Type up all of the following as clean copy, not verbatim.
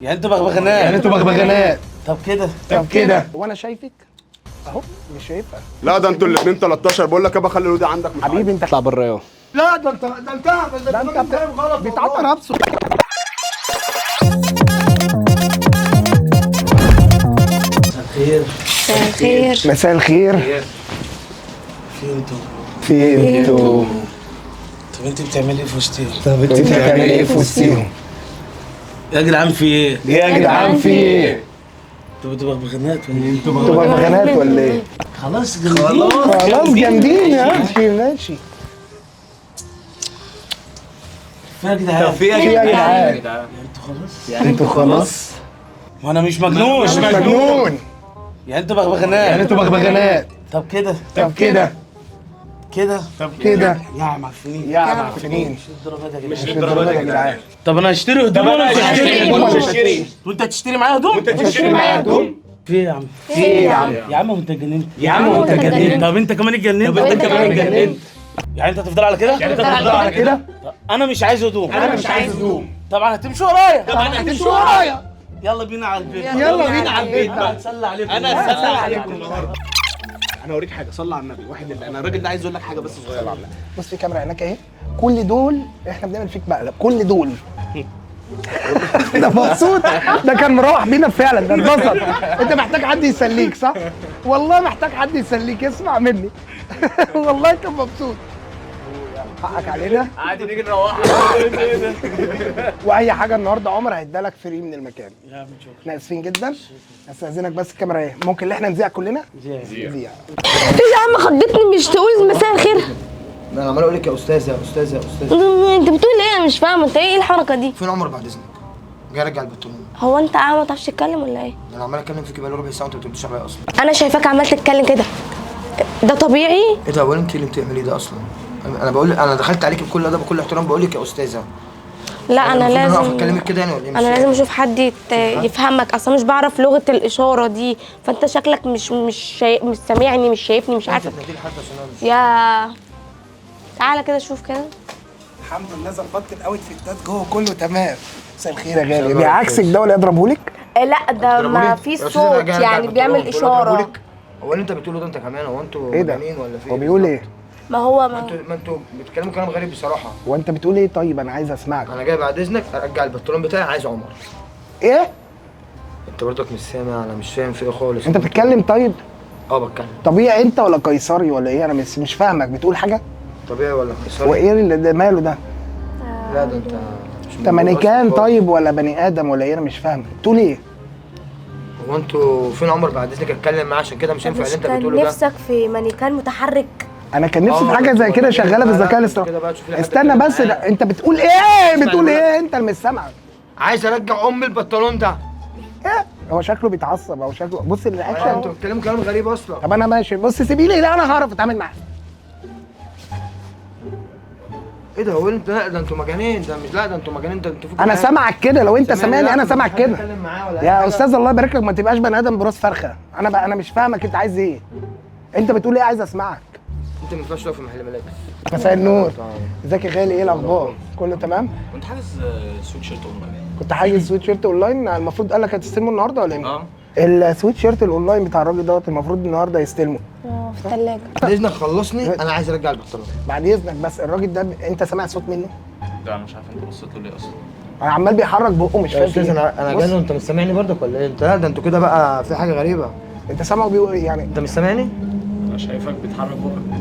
يعني انتوا بغبغانات طب كده وانا شايفك اهو مش شايفها. لا ده انتوا الاثنين 13. بقول لك يابا خلي الودي عندك مش حبيبي انت اطلع بره اهو. لا ده انت فاهم غلط بتعطى نفسه. مساء الخير. في انتوا في انتوا طب انت بتعملي ايه في وسطي؟ وسطيهم؟ يا جدعان في ايه؟ يا جدعان في ايه؟ انتوا بغبغانات ولا ايه؟ انتوا بغبغانات ولا ايه؟ خلاص خلاص جامدين يا اخي ماشي. في يا جدعان في يا جدعان انتوا خلاص ما انا مش مجنون مجنون. يعني انتوا بغبغانات طب كده كده يا معفنين يا معفنين. مش الدرجات يا مش جدعان للدرجه يا جدعان. طب انا هشتري هدوم ولا انت هتشتري؟ وانت هتشتري معايا هدوم؟ تشتري معايا هدوم؟ في ايه يا عم؟ في ايه يا عم؟ يا عم وانت اتجننت طب انت كمان اتجننت يعني انت هتفضل على كده؟ على كده انا مش عايز هدوم هدوم. طبعا هتمشوا ورايا يلا بينا على البيت يلا بينا على البيت بقى. هتسلى عليكم انا اوريك حاجه. صلي على النبي. واحد اللي انا الراجل ده عايز اقول لك حاجه بس صغيره عامله. بص في كاميرا هناك اهي. كل دول احنا بنعمل فيك مقلب. كل دول ده مبسوط. ده كان مروح بينا فعلا. ده اتبسط. انت محتاج حد يسليك صح؟ والله محتاج حد يسليك. اسمع مني. والله كان مبسوط. حقك علينا. عادي نيجي نروح واي حاجه النهارده عمر هيديها لك فري من المكان. يا عم شكرا احنا اسفين جدا. استاذنك بس الكاميرا اهي. ممكن ان احنا نذيع كلنا؟ نذيع. ايه يا عم خضتني مش تقول مساء الخير؟ انا عمال اقول لك يا استاذ يا استاذ يا استاذ. انت بتقول ايه؟ انا مش فاهمه انت ايه الحركه دي؟ فين عمر بعد اذنك؟ جاي ارجع البنطلون. هو انت عم ما تعرفش تتكلم ولا ايه؟ انا عمال اتكلم فيكي بقالي ربع ساعه وانت ما بترديش عليا اصلا. انا شايفاك عمال تتكلم كده. ده طبيعي؟ ايه ده؟ ولا انت اللي بتعمليه ده اصلا؟ انا بقول انا دخلت عليكي بكل ادب وكل احترام بقول لك يا استاذه. لا انا المفروض اقف لازم اكلمك كده يعني ولا ايه؟ انا لازم اشوف حد يفهمك. اصلا مش بعرف لغه الاشاره دي، فانت شكلك مش سامعني مش شايفني مش عارفه. يا تعالى كده شوف كده. الحمد لله ظبطت الاوتفيتات جوه كله تمام. مساء الخير يا غالي. بيعكسك ده ولا يضربهولك؟ لا ده ما في صوت يعني بيعمل اشاره. هو اللي انت بتقوله ده انت كمان؟ هو انتوا ايه ده؟ مجانين ولا في هو بيقول ايه؟ ما هو ما انتوا بتتكلموا كلام غريب بصراحه. هو انت بتقول ايه؟ طيب انا عايز اسمعك. انا جاي بعد اذنك ارجع البنطلون بتاعي. عايز عمر. ايه؟ انت برضك مش سامع. انا مش فاهم في ايه خالص. انت بتتكلم طيب؟ بتكلم. طبيعي انت ولا قيصري ولا ايه؟ انا مش فاهمك. بتقول حاجه؟ طبيعي ولا هو قيصري؟ ايه اللي ده ماله ده؟ لا ده انت انت مانيكان طيب ولا بني ادم ولا ايه؟ انا مش فاهمك. بتقول ايه؟ هو انتوا فين عمر بعد اذنك اتكلم معاه عشان كده مش هينفع اللي انت بتقوله ده. نفسك في مانيكان متحرك؟ انا كان نفسي في حاجه زي كده شغاله بالذكاء الاصطناعي. استنى بس انت بتقول ايه؟ بتقول ايه؟ انت اللي مش سامعك. عايز ارجع البنطلون ده. ايه؟ هو شكله بيتعصب او شكله بص الاكشن. انتوا بتتكلموا كلام غريب اصلا. طب انا ماشي. بص سيبي لي. لا انا هعرف اتعامل معاه. ايه ده؟ هو انت؟ لا ده انتوا مجانين. ده مش لا ده انتوا مجانين. ده انتوا انا سامعك كده. لو انت سامعني انا سامعك كده يا يا استاذ. الله يبارك لك. ما تبقاش بني ادم براس فرخه. انا مش فاهمك. انت عايز ايه؟ انت بتقول ايه؟ عايز اسمعك. انت ما ينفعش تقف في محل ملابس. مساء النور. ازيك يا غالي؟ ايه الاخبار؟ كله تمام؟ كنت حاجز سويت شيرت اونلاين. كنت حاجز سويت شيرت اونلاين. المفروض قال لك هتستلمه النهارده ولا امتى؟ السويت شيرت الاونلاين بتاع الراجل دوت المفروض النهارده يستلمه. في الثلاجه. بعد اذنك خلصني. انا عايز ارجع البنطلون. بعد اذنك بس الراجل ده انت سامع صوت منه؟ ده انا مش عارف انت بصيت له ليه اصلا. عمال بيحرك بقه مش يا فاهم استاذ فيه. انا جاي له. انت مش سامعني برضك ولا ايه؟ انت لا ده انتوا كده بقى في حاجه غريبه. انت سامعه بيقول ايه يعني؟ انت مش سامعني؟ انا شايفك بتحرك بقك.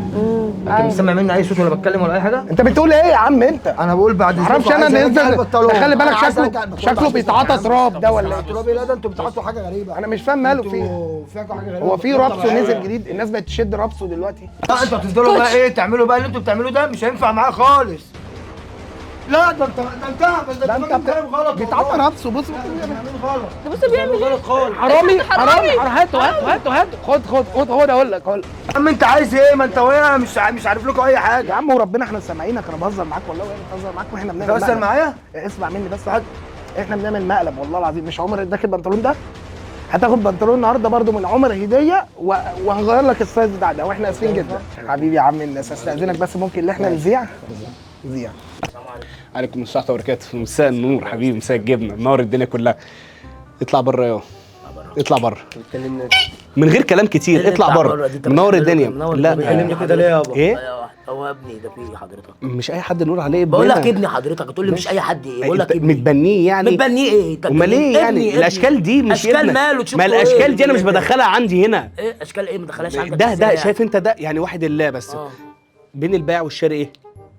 انت مش سامع مني اي صوت ولا بتكلم ولا اي حاجه؟ انت بتقول ايه يا عم انت؟ انا بقول بعد اذنك. معرفش انا عايز أرجع ده البنطلون. خلي بالك أنا عايز أرجع البنطلون شكله بعد بيتعاطى إذنك. سراب ده ولا ايه؟ تراب ايه؟ لا ده انتوا بتحطوا حاجه غريبه. انا مش فاهم ماله فيه. فيكوا حاجه غريبه. هو في رابسو نزل جديد. الناس بقت تشد رابسو دلوقتي. لا انتوا هتفضلوا بقى ايه تعملوا بقى اللي انتوا بتعملوه ده مش هينفع معايا خالص. لا ده انت بتتكلم غلط. بيتعاطى رابسو. بص بص بيعمل ايه؟ غلط خالص. حرامي. هاته خد اقول لك. يا عم انت عايز ايه؟ ما انت وهي مش عارف لكم اي حاجه. يا عم وربنا احنا سامعينك. انا بهزر معاك والله. وانا بهزر معاك واحنا بنعمل انت بتهزر معايا؟ اسمع مني بس. احنا بنعمل مقلب والله العظيم. مش عمر اداك البنطلون ده؟ هتاخد بنطلون النهارده برده من عمر هديه وهنغير لك السايز بتاع ده. واحنا اسفين جدا حبيبي يا عم الناس. استاذنك بس ممكن ان احنا نذيع. عليكم السلام وبركاته. مساء النور حبيبي، مساء الجبنه، منور الدنيا كلها. اطلع بره يا اطلع بره من غير كلام كتير، اطلع بره منور الدنيا. لا بتكلمني كده ليه يابا؟ ايه هو ابني ده في حضرتك؟ مش اي حد نقول عليه بقول لك ابننا. ابني حضرتك تقول لي مش اي حد ايه؟ بقول لك انت متبنيه يعني؟ متبنيه ايه؟ امال ايه يعني؟ الاشكال دي مش اشكال ابنك. ماله تشوف ما الاشكال دي انا مش بدخلها عندي هنا. ايه اشكال ايه ما دخلهاش عندك؟ ده إزاي شايف انت ده يعني واحد الله بس. بين البيع والشراء ايه؟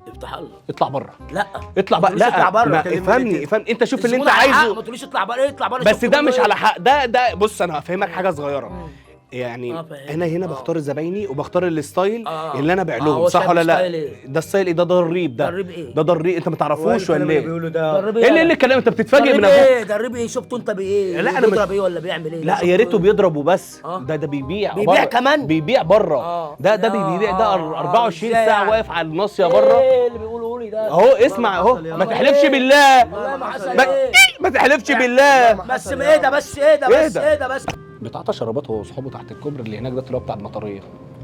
افتح الله. اطلع بره. لا اطلع بقى. لا اطلع بره. افهمني انت شوف اللي انت الزبون على حق، عايزه. ما تقوليش اطلع بره، اطلع بره. بس ده مش على حق. ده بص انا هفهمك حاجه صغيره. يعني فاهم. انا هنا بختار زبايني وبختار الستايل اللي انا ابيع هو لهم، صح شايف ولا لا؟ ستايل إيه؟ ده الستايل ايه؟ ده ضريب. ده ضريب إيه؟ ده ضريب. انت ما تعرفوش ولا ايه؟ بيقولوا ده درب ايه اللي الكلام؟ انت بتتفاجئ من ابوك. ايه درب ايه؟ شفته انت بايه؟ لا، أنا مش- بيضرب ايه ولا بيعمل ايه؟ لا يا ريته بيضرب وبس. آه. ده بيبيع بيبيع بره. كمان؟ بيبيع بره. ده بيبيع. ده 24 إزاي ساعه يعني؟ واقف على الناصيه بره. ايه اللي بيقولوا لي ده؟ اهو اسمع اهو. ما تحلفش بالله. والله ما حصل ما- ايه؟ ما تحلفش بالله. بس ايه ده بس ايه ده إيه بس ده؟ ايه ده بس؟ بتعطى شرابات هو واصحابه تحت الكوبري اللي هناك ده، اللي هو بتاع المطريه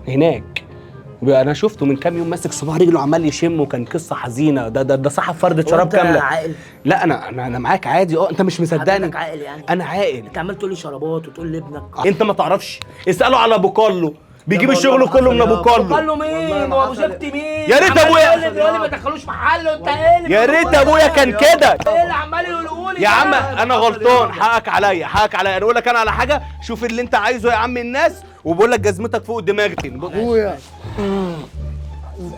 هناك. انا شفته من كام يوم ماسك صباع رجله عمال يشم، وكان قصه حزينه. ده صاحب فردة شراب وأنت كامله. عاقل؟ لا انا معاك عادي. انت مش مصدقني. حضرتك عاقل يعني؟ انا عاقل. انت عمال تقول لي شرابات وتقول لابنك. انت ما تعرفش. اساله على ابو كارلو، بيجيب الشغل كله من ابو كارلو. قال له مين؟ هو ابو شفت مين؟ يا ريت أبويا. بيقول لي ما دخلوش محله. انت ايه اللي يا ريت ابويا كان كده. ايه اللي عمال يقولوا لي؟ يا عم انا غلطان، حقك عليا. انا اقول لك انا على حاجه. شوف اللي انت عايزه يا عم الناس، وبقول لك جزمتك فوق دماغي. ابويا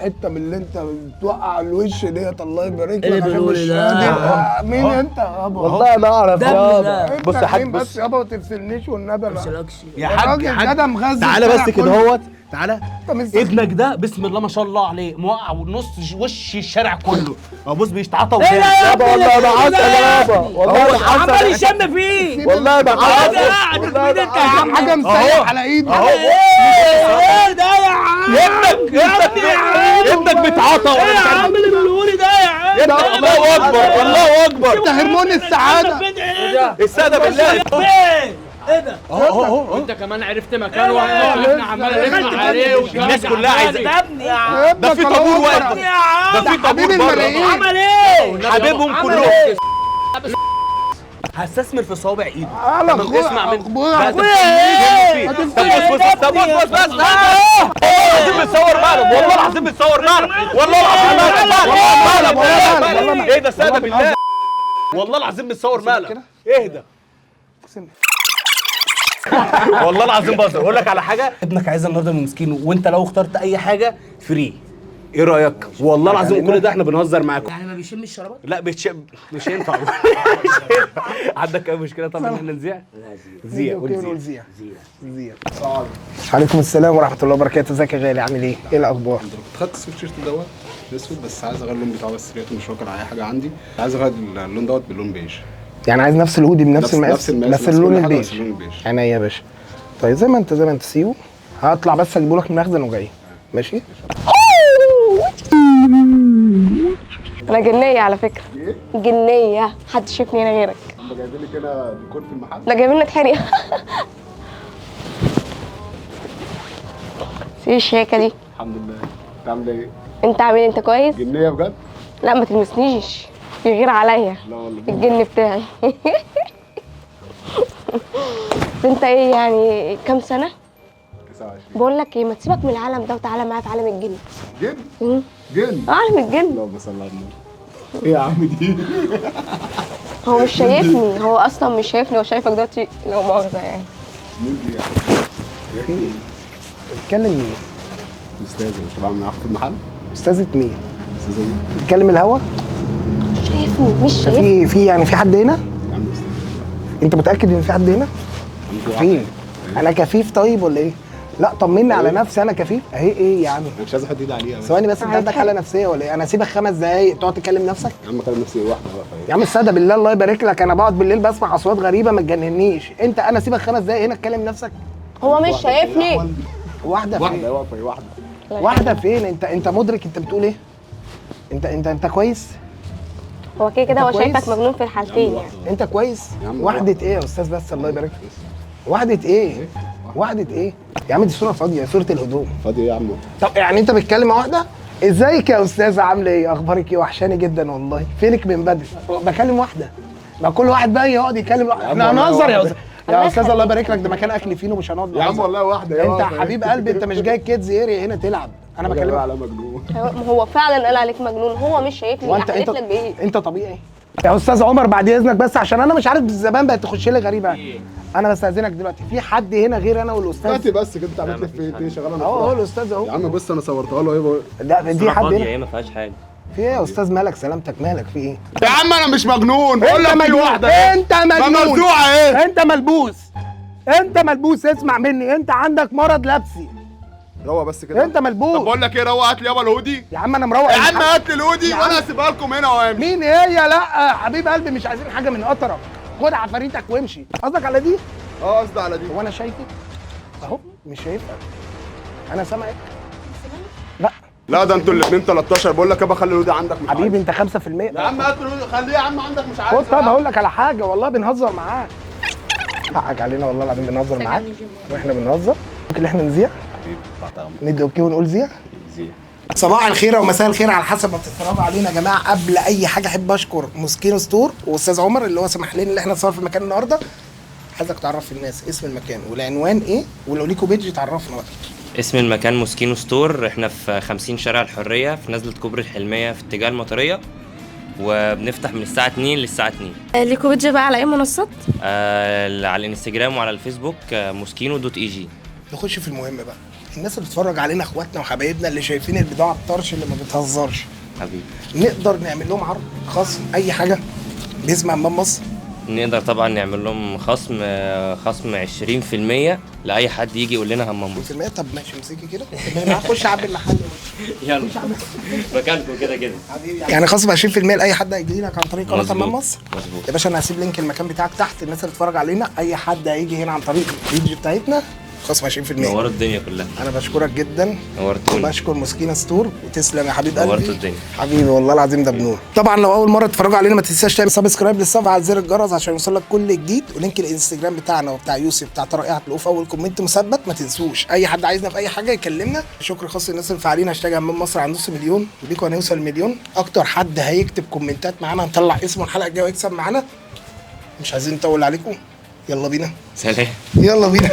حته من اللي انت بتوقع الوش ديت، الله يبارك لك. اللي عشان بيقول مش لي ده؟ قادر. مين انت يابا؟ والله ما اعرف ده ابني ده. انت بص يا حاج، مين بص. بس يابا؟ ما تفصلنيش والنبي بقى. يا حاج الراجل ده مغذي تعالى الشارع بس كده كله. اهوت. تعالى. مستني. ابنك ده بسم الله ما شاء الله عليه موقع ونص وش الشارع كله. بص بيتعاطى ايه ده يا ابني؟ والله ما حصل يابا. والله ما حصل. عمال يشم فيه. والله ما حصل. والله مين انت يا عم؟ حاجه مسيح على ايده. ايه ده يا عم؟ ابنك بيتعاطى. ايه يا عم اللي بيقولوا لي ده يا عم؟ الله اكبر. الله اكبر. انت هرمون السعاده. الساده بالله. ايه ده؟ وانت كمان عرفت مكانه واحنا عمال نسمع عليه الناس كلها عايزه. ده ابني يا عم. ده في طابور واقف. يا عم ده في حبيب طابور بره. الملايين. عمل ايه؟ حبيبهم عمل كلهم. ايه؟ هستثمر في صوابع ايده. على طب اخويا اسمع من اخويا. طب بص العظيم بتصور مقلب. والله العظيم بتصور مقلب. والله العظيم مقلب. ايه ده ساده بالله. والله العظيم بتصور مقلب. اهدى. والله العظيم بهزر. اقول لك على حاجه. ابنك عايز النهارده من مسكينه، وانت لو اخترت اي حاجه فري. ايه رايك؟ والله العظيم كل ده احنا بنهزر معاكم. يعني ما بيشمش الشرابات؟ لا مش هينفع. عندك اي مشكله طب ان احنا نذيع؟ زيع قول زيع. زيع. عليكم السلام ورحمه الله وبركاته. ازيك يا غالي؟ عامل ايه؟ ايه الاخبار؟ خدت السويت شيرت دوت اسود، بس عايز اغير اللون بتاعه، بس لقيته مش واكل على اي حاجه عندي. عايز اغير اللون دوت باللون بيج. يعني عايز نفس الهودي بنفس المقاس بس اللون كل حاجة البيج. بس اللون البيج. عينيا يا باشا. طيب زي ما انت سيبه. هطلع بس اجيبه لك من المخزن وجاي. ماشي؟ انا جنيه على فكره. جنيه. محدش شافني هنا غيرك. هم جايبين لي كده ديكور في المحل. لا جايبين لك حريقه. ايه الشياكه دي؟ الحمد لله. انت عامله ايه؟ انت عامل إيه؟ انت كويس؟ جنيه بجد؟ لا ما تلمسنيش، يغير عليا لا والله. الجن بتاعي. انت ايه يعني كام سنه؟ 29. بقول لك ايه، ما تسيبك من العالم ده وتعالى معايا في عالم الجن. جن؟ مم. جن؟ عالم الجن. اللهم صل على النبي. ايه يا عم دي؟ هو مش شايفني، هو اصلا مش شايفني، هو شايفك دلوقتي لو مؤاخذه يعني. مين دي يعني؟ بتكلم مين؟ استاذ مش بعمل معاك في المحل؟ استاذة مين؟ استاذ مين؟ بتكلم الهوا؟ شايفني مش شايفني. في يعني في حد هنا؟ يا عم استاذ. انت متاكد ان في حد هنا؟ عندكوا فين؟ انا كفيف طيب ولا ايه؟ لا طمني على نفسي. انا كفيف اهي. ايه يا عم؟ انا مش عايز احط ايدي عليها بس. ثواني بس. انت عندك حاله نفسيه ولا ايه؟ انا اسيبك 5 دقايق تقعد تكلم نفسك؟ يا عم كلام نفسي واحده واقفه يا عم الساده بالله الله يبارك لك. انا بقعد بالليل بسمع اصوات غريبه ما تجننيش. انا اسيبك 5 دقايق هنا تكلم نفسك؟ هو مش شايفني. واحده فين؟ واحده واقفه واحده. واحده فين؟ انت مدرك انت بتقول ايه؟ انت كويس؟ هو كده كده هو كويس؟ شايفك مجنون في الحالتين يعني. انت كويس؟ يا عم واحده ايه يا استاذ بس الله يبارك لك؟ واحده ايه؟ واحده ايه؟ يا عم دي صوره فاضيه، صوره الهدوم. فاضي ايه يا عم؟ طب يعني انت بتتكلم مع واحده؟ ازيك يا استاذه؟ عامله ايه؟ اخبارك ايه؟ وحشاني جدا والله. فينك من بدري؟ بكلم واحده. ما كل واحد بقى يقعد يكلم واحده. احنا هنهزر يا استاذ. يا استاذ الله يبارك لك، ده مكان اكل فين ومش هنقعد يا عم نهزر. والله واحده انت يا حبيب قلبي، انت مش جاي كيدز اريا هنا تلعب. انا بكلمك على مجنون. هو فعلا قال عليك مجنون، هو مش شايفني. وانت حلف لك بايه؟ انت طبيعي يا استاذ عمر. بعد اذنك بس، عشان انا مش عارف الزمان بقت تخش لي غريبه. انا بستاذنك دلوقتي، في حد هنا غير انا والاستاذ؟ دلوقتي بس كده انت عملت لك في ايه؟ شغال انا اهو الاستاذ يا اهو. عم بص انا صورتها له ايه. لا دي حد هنا. ايه ما فيهاش حاجه. في ايه يا استاذ؟ مالك؟ سلامتك، مالك؟ في ايه؟ يا عم انا مش مجنون، بقول لك في واحده انت مجنون. ما مرزوعه ايه؟ انت ملبوس. انت ملبوس، اسمع مني، انت عندك مرض لبسي. روق بس كده. انت ملبوس. طب بقول لك ايه، روق هات لي يابا الهودي. يا عم انا مروق. يا عم هات لي الهودي وانا هسيبها لكم هنا وامشي. مين هي؟ لا حبيب قلبي، مش عايزين حاجه من قطرك. خد عفاريتك وامشي. قصدك على دي؟ اه قصدي على دي. هو انا شايفك اهو؟ مش شايفك. انا سامعك. لا لا ده انتوا الاثنين 13. بقول لك يابا خلي الهودي عندك مش حبيبي، عايز. انت 5%. يا عم هات الهودي خليه يا عم عندك مش عايز. خد. طب هقول لك على حاجه، والله بنهزر معاك. حقك علينا والله العظيم، بنهزر معاك واحنا بنهزر. ممكن احنا نذيع؟ ندي اوكي ونقول زيع؟ صباح الخير او مساء الخير على حسب ما بتتفرجوا علينا يا جماعه. قبل اي حاجه احب اشكر موسكينو ستور واستاذ عمر اللي هو سمح لنا ان احنا نصور في المكان النهارده. عايزك تعرف الناس اسم المكان والعنوان ايه، ولو ليكوا بيج تعرفنا بقى. اسم المكان موسكينو ستور، احنا في 50 شارع الحرية في نزلة كوبري الحلمية في اتجاه المطرية، وبنفتح من الساعة 2 للساعة 2. ليكوا بيدج بقى على اي منصات؟ على الانستجرام وعلى الفيسبوك موسكينو.eg. نخش في المهم بقى. الناس اللي بتتفرج علينا اخواتنا وحبايبنا اللي شايفين البضاعه الطرش اللي ما بتهزرش، حبيبي نقدر نعمل لهم عرض خاص اي حاجه باسم حمام مصر؟ نقدر طبعا نعمل لهم خصم 20% لأي حد يجي يقول لنا همام مصر. طب ماشي، امسكي كده. خش عبي المحل. يلا مكانكم كده كده. يعني خصم 20% لاي حد هيجي لك عن طريق قناه حمام مصر. مظبوط يا باشا انا هسيب لينك المكان بتاعك تحت. الناس اللي بتتفرج علينا اي حد هيجي هنا عن طريق البيج بتاعتنا خصم 20%. نوروا الدنيا كلها. انا بشكرك جدا. نورتوني. بشكر موسكينو ستور وتسلم يا حبيب قلبي. نورتوا الدنيا حبيبي والله العظيم ده بنور. طبعا لو اول مره تتفرجوا علينا ما تنساش تعمل سبسكرايب للصفحه على زر الجرس عشان يوصلك كل جديد، ولينك الانستجرام بتاعنا وبتاع يوسف بتاع رائعه القوه في اول كومنت مثبت. ما تنسوش اي حد عايزنا في اي حاجه يكلمنا. شكر خاص للناس اللي فاعلين هاشتاج حمام مصر عن نص مليون، بيكم هنوصل مليون. اكتر حد هيكتب كومنتات معانا هنطلع اسمه الحلقه الجايه ويكسب معانا. مش عايزين نطول عليكم، يلا بينا. سلام. يلا بينا.